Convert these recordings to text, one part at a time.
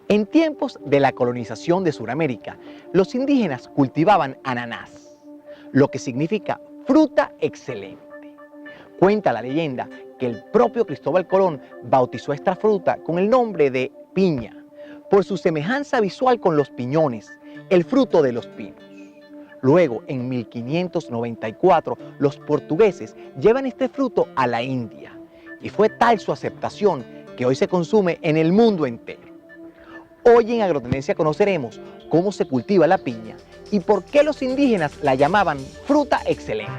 En tiempos de la colonización de Sudamérica, los indígenas cultivaban ananás, lo que significa fruta excelente. Cuenta la leyenda que el propio Cristóbal Colón bautizó esta fruta con el nombre de piña, por su semejanza visual con los piñones, el fruto de los pinos. Luego, en 1594, los portugueses llevan este fruto a la India y fue tal su aceptación que hoy se consume en el mundo entero. Hoy en Agrotendencia conoceremos cómo se cultiva la piña y por qué los indígenas la llamaban fruta excelente.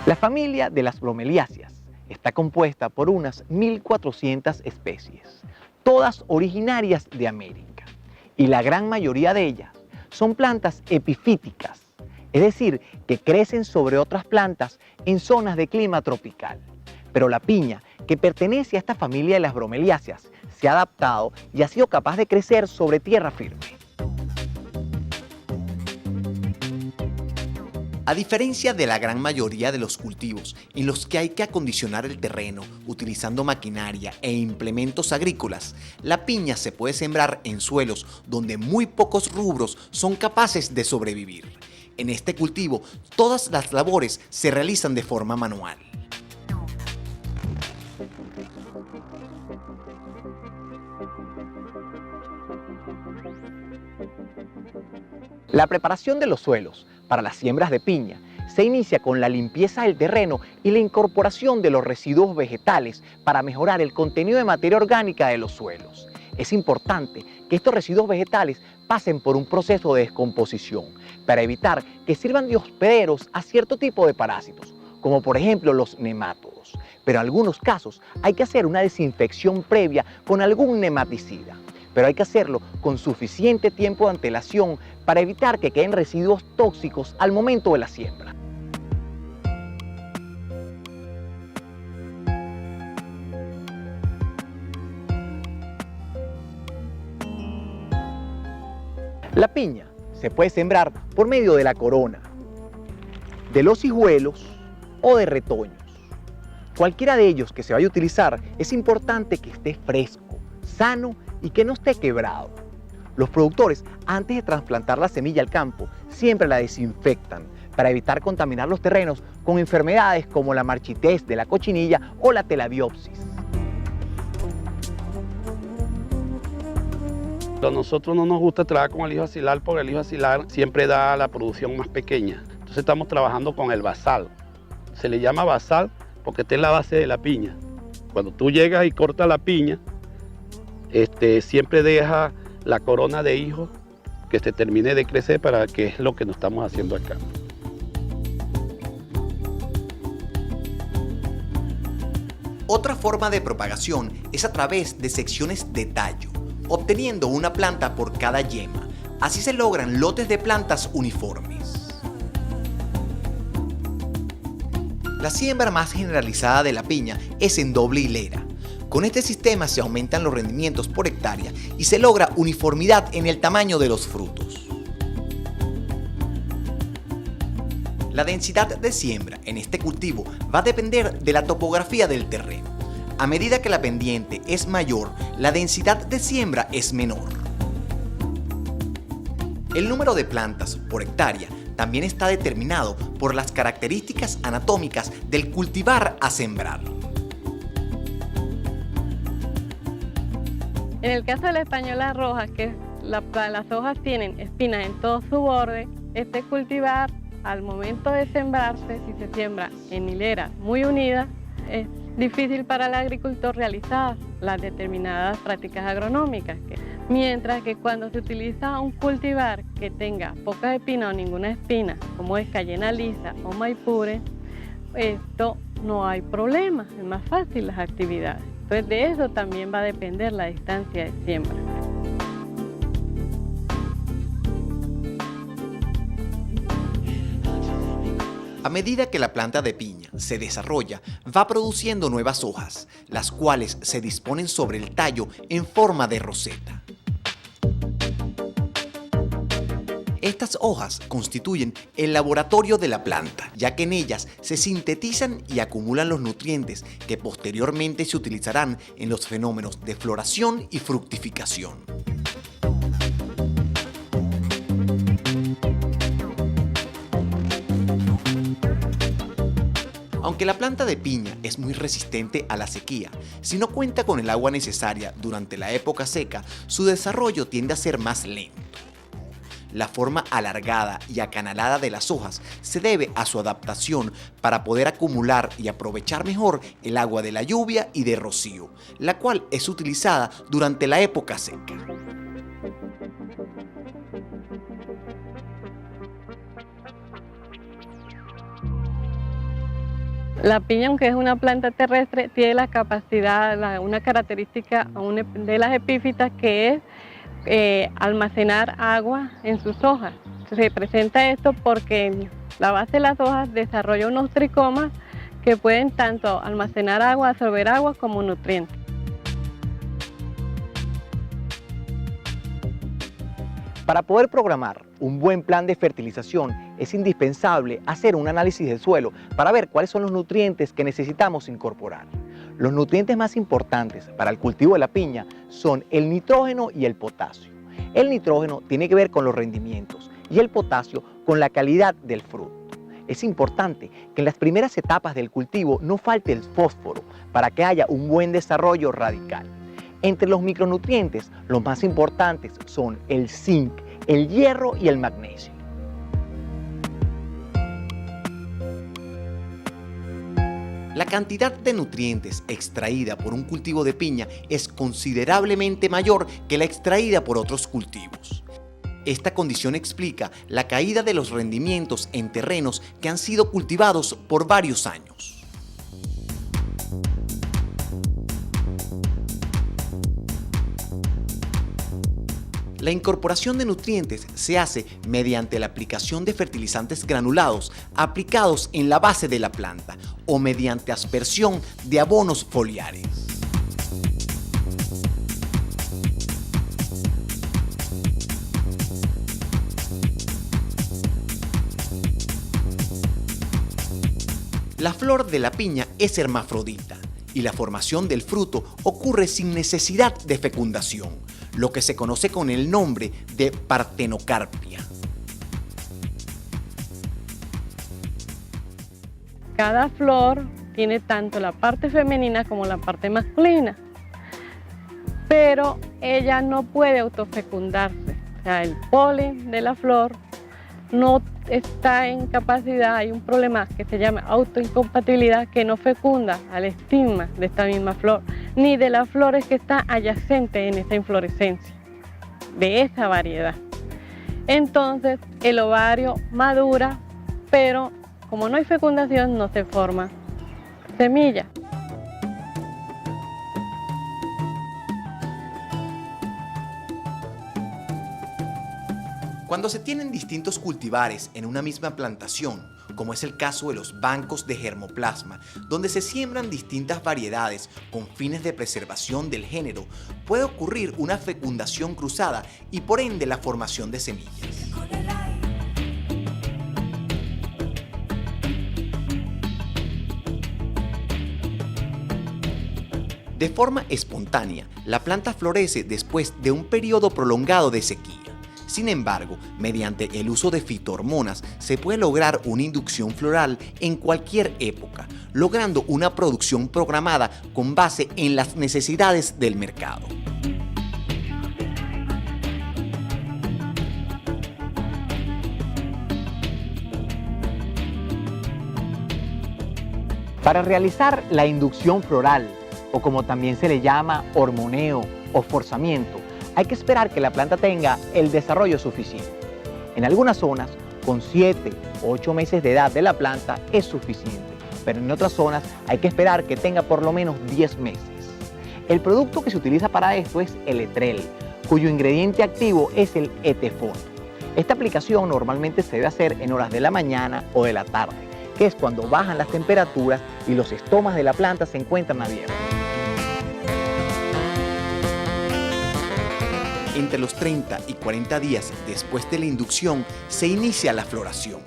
La familia de las bromeliáceas está compuesta por unas 1.400 especies, todas originarias de América, y la gran mayoría de ellas son plantas epifíticas, es decir, que crecen sobre otras plantas en zonas de clima tropical. Pero la piña, que pertenece a esta familia de las bromeliáceas, se ha adaptado y ha sido capaz de crecer sobre tierra firme. A diferencia de la gran mayoría de los cultivos en los que hay que acondicionar el terreno utilizando maquinaria e implementos agrícolas, la piña se puede sembrar en suelos donde muy pocos rubros son capaces de sobrevivir. En este cultivo, todas las labores se realizan de forma manual. La preparación de los suelos para las siembras de piña se inicia con la limpieza del terreno y la incorporación de los residuos vegetales para mejorar el contenido de materia orgánica de los suelos. Es importante que estos residuos vegetales pasen por un proceso de descomposición para evitar que sirvan de hospederos a cierto tipo de parásitos, como por ejemplo los nemátodos. Pero en algunos casos hay que hacer una desinfección previa con algún nematicida. Pero hay que hacerlo con suficiente tiempo de antelación para evitar que queden residuos tóxicos al momento de la siembra. La piña se puede sembrar por medio de la corona, de los hijuelos o de retoños. Cualquiera de ellos que se vaya a utilizar es importante que esté fresco, sano y que no esté quebrado. Los productores, antes de trasplantar la semilla al campo, siempre la desinfectan para evitar contaminar los terrenos con enfermedades como la marchitez de la cochinilla o la telabiopsis. A nosotros no nos gusta trabajar con el hijo acilar porque el hijo acilar siempre da la producción más pequeña. Entonces estamos trabajando con el basal. Se le llama basal porque esta es la base de la piña. Cuando tú llegas y cortas la piña, siempre deja la corona de hijos que se termine de crecer, para que es lo que nos estamos haciendo acá. Otra forma de propagación es a través de secciones de tallo, obteniendo una planta por cada yema. Así se logran lotes de plantas uniformes. La siembra más generalizada de la piña es en doble hilera. Con este sistema se aumentan los rendimientos por hectárea y se logra uniformidad en el tamaño de los frutos. La densidad de siembra en este cultivo va a depender de la topografía del terreno. A medida que la pendiente es mayor, la densidad de siembra es menor. El número de plantas por hectárea también está determinado por las características anatómicas del cultivar a sembrar. En el caso de la española roja, que las hojas tienen espinas en todo su borde, este cultivar, al momento de sembrarse, si se siembra en hileras muy unidas, es difícil para el agricultor realizar las determinadas prácticas agronómicas. Mientras que cuando se utiliza un cultivar que tenga pocas espinas o ninguna espina, como es cayena lisa o maipure, esto no hay problema, es más fácil las actividades. Entonces de eso también va a depender la distancia de siembra. A medida que la planta de piña se desarrolla, va produciendo nuevas hojas, las cuales se disponen sobre el tallo en forma de roseta. Estas hojas constituyen el laboratorio de la planta, ya que en ellas se sintetizan y acumulan los nutrientes que posteriormente se utilizarán en los fenómenos de floración y fructificación. Aunque la planta de piña es muy resistente a la sequía, si no cuenta con el agua necesaria durante la época seca, su desarrollo tiende a ser más lento. La forma alargada y acanalada de las hojas se debe a su adaptación para poder acumular y aprovechar mejor el agua de la lluvia y de rocío, la cual es utilizada durante la época seca. La piña, aunque es una planta terrestre, tiene la capacidad, una característica de las epífitas que es almacenar agua en sus hojas. Se presenta esto porque la base de las hojas desarrolla unos tricomas que pueden tanto almacenar agua, absorber agua como nutrientes. Para poder programar un buen plan de fertilización es indispensable hacer un análisis del suelo para ver cuáles son los nutrientes que necesitamos incorporar. Los nutrientes más importantes para el cultivo de la piña son el nitrógeno y el potasio. El nitrógeno tiene que ver con los rendimientos y el potasio con la calidad del fruto. Es importante que en las primeras etapas del cultivo no falte el fósforo para que haya un buen desarrollo radical. Entre los micronutrientes, los más importantes son el zinc, el hierro y el magnesio. La cantidad de nutrientes extraída por un cultivo de piña es considerablemente mayor que la extraída por otros cultivos. Esta condición explica la caída de los rendimientos en terrenos que han sido cultivados por varios años. La incorporación de nutrientes se hace mediante la aplicación de fertilizantes granulados aplicados en la base de la planta o mediante aspersión de abonos foliares. La flor de la piña es hermafrodita y la formación del fruto ocurre sin necesidad de fecundación, lo que se conoce con el nombre de partenocarpia. Cada flor tiene tanto la parte femenina como la parte masculina, pero ella no puede autofecundarse. O sea, el polen de la flor no está en capacidad, hay un problema que se llama autoincompatibilidad que no fecunda al estigma de esta misma flor, ni de las flores que están adyacentes en esa inflorescencia, de esa variedad. Entonces el ovario madura, pero como no hay fecundación no se forma semilla. Cuando se tienen distintos cultivares en una misma plantación, como es el caso de los bancos de germoplasma, donde se siembran distintas variedades con fines de preservación del género, puede ocurrir una fecundación cruzada y por ende la formación de semillas. De forma espontánea, la planta florece después de un periodo prolongado de sequía. Sin embargo, mediante el uso de fitohormonas se puede lograr una inducción floral en cualquier época, logrando una producción programada con base en las necesidades del mercado. Para realizar la inducción floral, o como también se le llama hormoneo o forzamiento, hay que esperar que la planta tenga el desarrollo suficiente. En algunas zonas, con 7 o 8 meses de edad de la planta es suficiente, pero en otras zonas hay que esperar que tenga por lo menos 10 meses. El producto que se utiliza para esto es el etrel, cuyo ingrediente activo es el etefono. Esta aplicación normalmente se debe hacer en horas de la mañana o de la tarde, que es cuando bajan las temperaturas y los estomas de la planta se encuentran abiertos. Entre los 30 y 40 días después de la inducción se inicia la floración.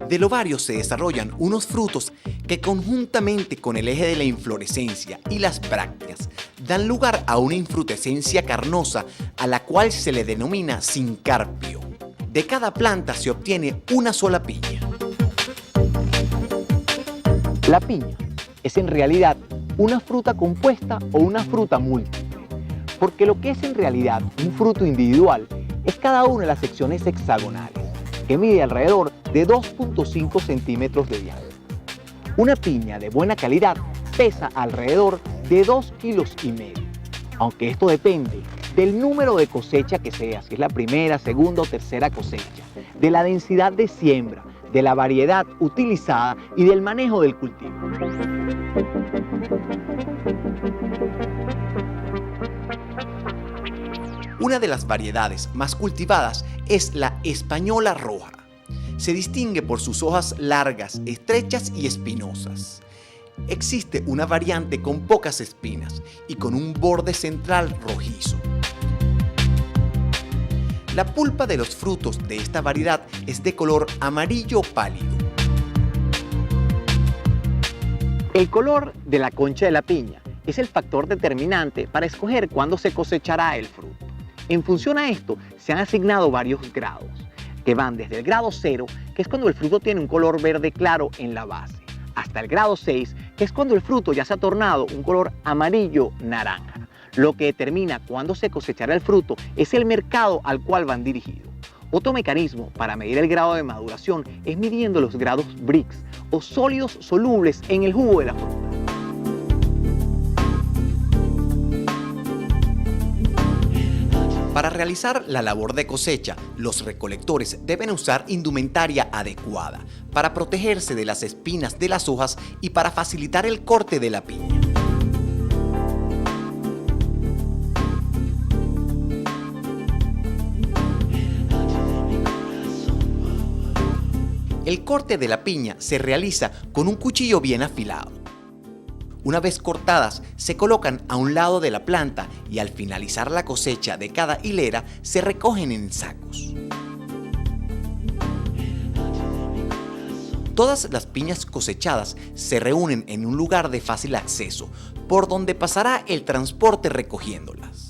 Del ovario se desarrollan unos frutos que conjuntamente con el eje de la inflorescencia y las brácteas dan lugar a una infrutescencia carnosa a la cual se le denomina sincarpio. De cada planta se obtiene una sola piña. La piña es en realidad una fruta compuesta o una fruta múltiple, porque lo que es en realidad un fruto individual es cada una de las secciones hexagonales, que mide alrededor de 2.5 centímetros de diámetro. Una piña de buena calidad pesa alrededor de 2,5 kilos, aunque esto depende del número de cosecha que sea, si es la primera, segunda o tercera cosecha, de la densidad de siembra, de la variedad utilizada y del manejo del cultivo. Una de las variedades más cultivadas es la española roja. Se distingue por sus hojas largas, estrechas y espinosas. Existe una variante con pocas espinas y con un borde central rojizo. La pulpa de los frutos de esta variedad es de color amarillo pálido. El color de la concha de la piña es el factor determinante para escoger cuándo se cosechará el fruto. En función a esto, se han asignado varios grados, que van desde el grado 0, que es cuando el fruto tiene un color verde claro en la base, hasta el grado 6, que es cuando el fruto ya se ha tornado un color amarillo naranja. Lo que determina cuándo se cosechará el fruto es el mercado al cual van dirigidos. Otro mecanismo para medir el grado de maduración es midiendo los grados Brix, o sólidos solubles en el jugo de la fruta. Para realizar la labor de cosecha, los recolectores deben usar indumentaria adecuada para protegerse de las espinas de las hojas y para facilitar el corte de la piña. El corte de la piña se realiza con un cuchillo bien afilado. Una vez cortadas, se colocan a un lado de la planta y al finalizar la cosecha de cada hilera, se recogen en sacos. Todas las piñas cosechadas se reúnen en un lugar de fácil acceso, por donde pasará el transporte recogiéndolas.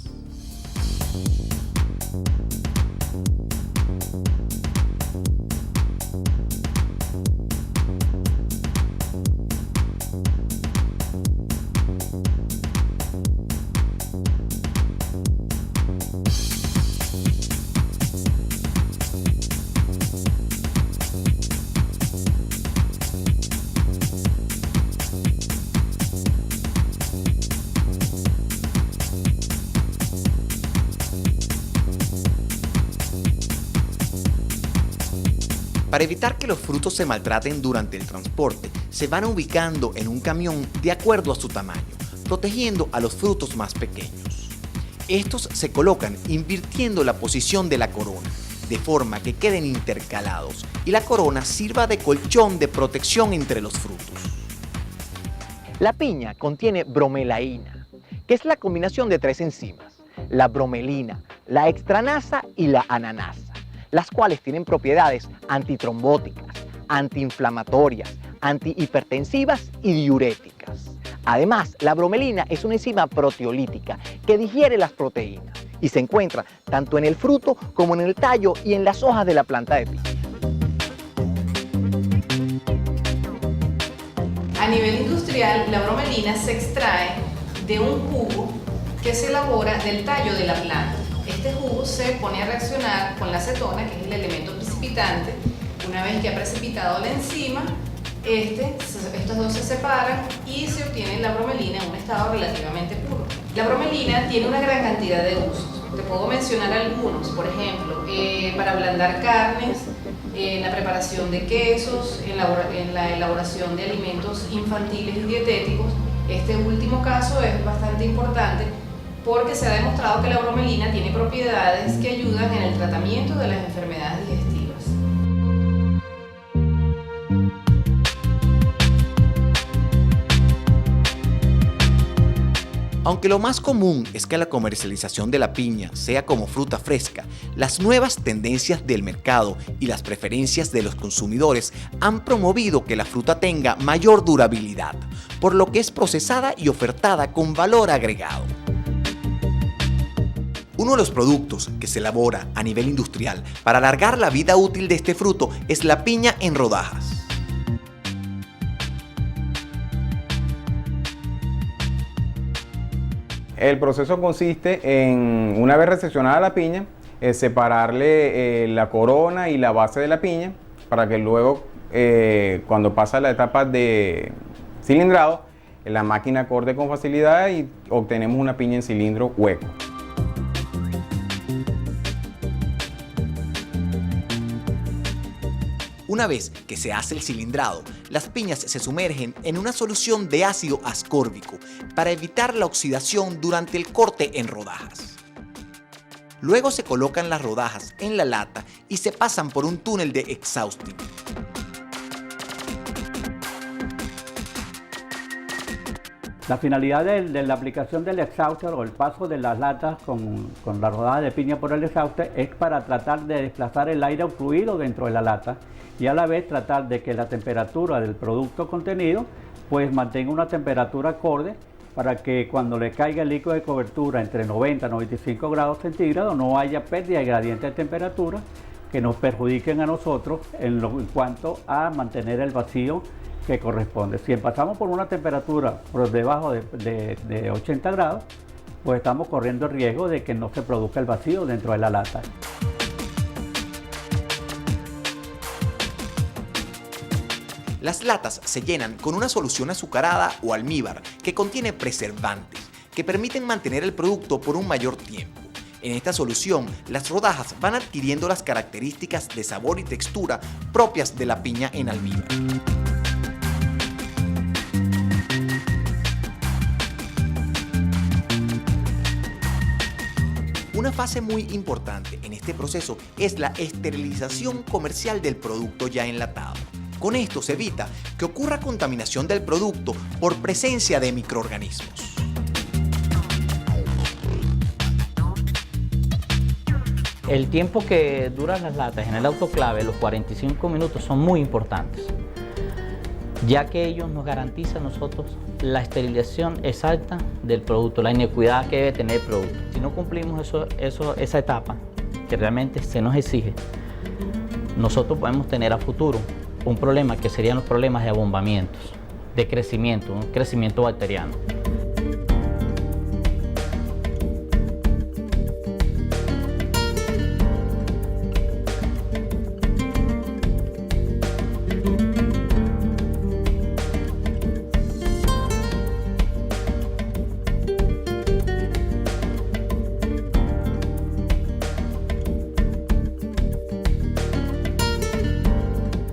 Para evitar que los frutos se maltraten durante el transporte, se van ubicando en un camión de acuerdo a su tamaño, protegiendo a los frutos más pequeños. Estos se colocan invirtiendo la posición de la corona, de forma que queden intercalados y la corona sirva de colchón de protección entre los frutos. La piña contiene bromelaína, que es la combinación de 3 enzimas, la bromelina, la extranasa y la ananasa, las cuales tienen propiedades antitrombóticas, antiinflamatorias, antihipertensivas y diuréticas. Además, la bromelina es una enzima proteolítica que digiere las proteínas y se encuentra tanto en el fruto como en el tallo y en las hojas de la planta de piña. A nivel industrial, la bromelina se extrae de un jugo que se elabora del tallo de la planta. Este jugo se pone a reaccionar con la acetona, que es el elemento precipitante. Una vez que ha precipitado la enzima, estos dos se separan y se obtiene la bromelina en un estado relativamente puro. La bromelina tiene una gran cantidad de usos. Te puedo mencionar algunos, por ejemplo, para ablandar carnes, en la preparación de quesos, en la elaboración de alimentos infantiles y dietéticos. Este último caso es bastante importante porque se ha demostrado que la bromelina tiene propiedades que ayudan en el tratamiento de las enfermedades digestivas. Aunque lo más común es que la comercialización de la piña sea como fruta fresca, las nuevas tendencias del mercado y las preferencias de los consumidores han promovido que la fruta tenga mayor durabilidad, por lo que es procesada y ofertada con valor agregado. Uno de los productos que se elabora a nivel industrial para alargar la vida útil de este fruto es la piña en rodajas. El proceso consiste en, una vez recepcionada la piña, separarle la corona y la base de la piña para que luego, cuando pasa la etapa de cilindrado, la máquina corte con facilidad y obtenemos una piña en cilindro hueco. Una vez que se hace el cilindrado, las piñas se sumergen en una solución de ácido ascórbico para evitar la oxidación durante el corte en rodajas. Luego se colocan las rodajas en la lata y se pasan por un túnel de exhausting. La finalidad de la aplicación del exhauster o el paso de las latas con la rodada de piña por el exhauster es para tratar de desplazar el aire fluido dentro de la lata y a la vez tratar de que la temperatura del producto contenido pues mantenga una temperatura acorde para que cuando le caiga el líquido de cobertura entre 90 y 95 grados centígrados no haya pérdida de gradiente de temperatura que nos perjudiquen a nosotros en cuanto a mantener el vacío que corresponde. Si pasamos por una temperatura por debajo de 80 grados, pues estamos corriendo el riesgo de que no se produzca el vacío dentro de la lata. Las latas se llenan con una solución azucarada o almíbar que contiene preservantes que permiten mantener el producto por un mayor tiempo. En esta solución, las rodajas van adquiriendo las características de sabor y textura propias de la piña en almíbar. Una fase muy importante en este proceso es la esterilización comercial del producto ya enlatado. Con esto se evita que ocurra contaminación del producto por presencia de microorganismos. El tiempo que duran las latas en el autoclave, los 45 minutos, son muy importantes, ya que ellos nos garantizan a nosotros la exacta del producto, la inocuidad que debe tener el producto. Si no cumplimos esa etapa que realmente se nos exige, nosotros podemos tener a futuro un problema que serían los problemas de abombamientos, de crecimiento, un crecimiento bacteriano.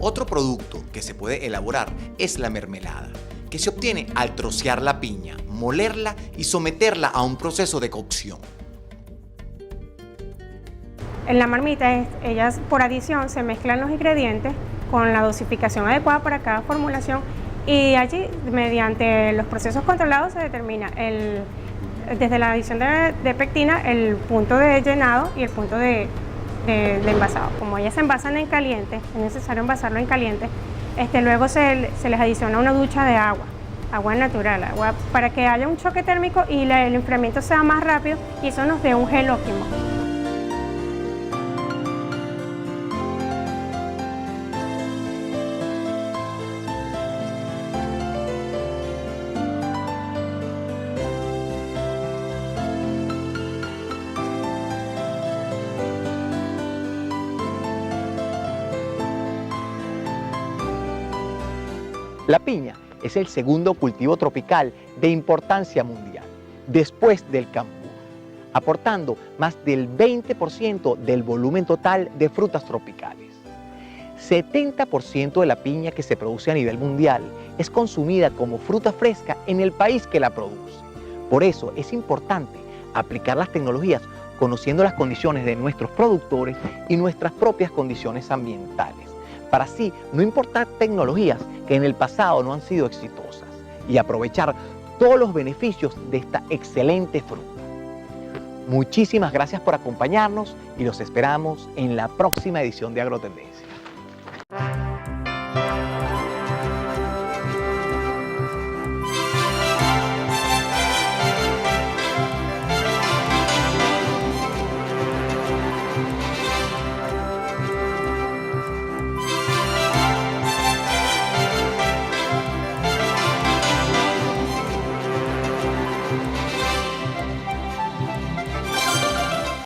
Otro producto que se puede elaborar es la mermelada, que se obtiene al trocear la piña, molerla y someterla a un proceso de cocción. En la marmita, ellas por adición se mezclan los ingredientes con la dosificación adecuada para cada formulación y allí, mediante los procesos controlados, se determina desde la adición de pectina el punto de llenado y el punto de envasado. Como ellas se envasan en caliente, es necesario envasarlo en caliente, luego se les adiciona una ducha de agua natural, agua para que haya un choque térmico y el enfriamiento sea más rápido y eso nos dé un gel óptimo. La piña es el segundo cultivo tropical de importancia mundial, después del cambur, aportando más del 20% del volumen total de frutas tropicales. 70% de la piña que se produce a nivel mundial es consumida como fruta fresca en el país que la produce. Por eso es importante aplicar las tecnologías conociendo las condiciones de nuestros productores y nuestras propias condiciones ambientales, para así no importar tecnologías que en el pasado no han sido exitosas y aprovechar todos los beneficios de esta excelente fruta. Muchísimas gracias por acompañarnos y los esperamos en la próxima edición de Agrotendencia.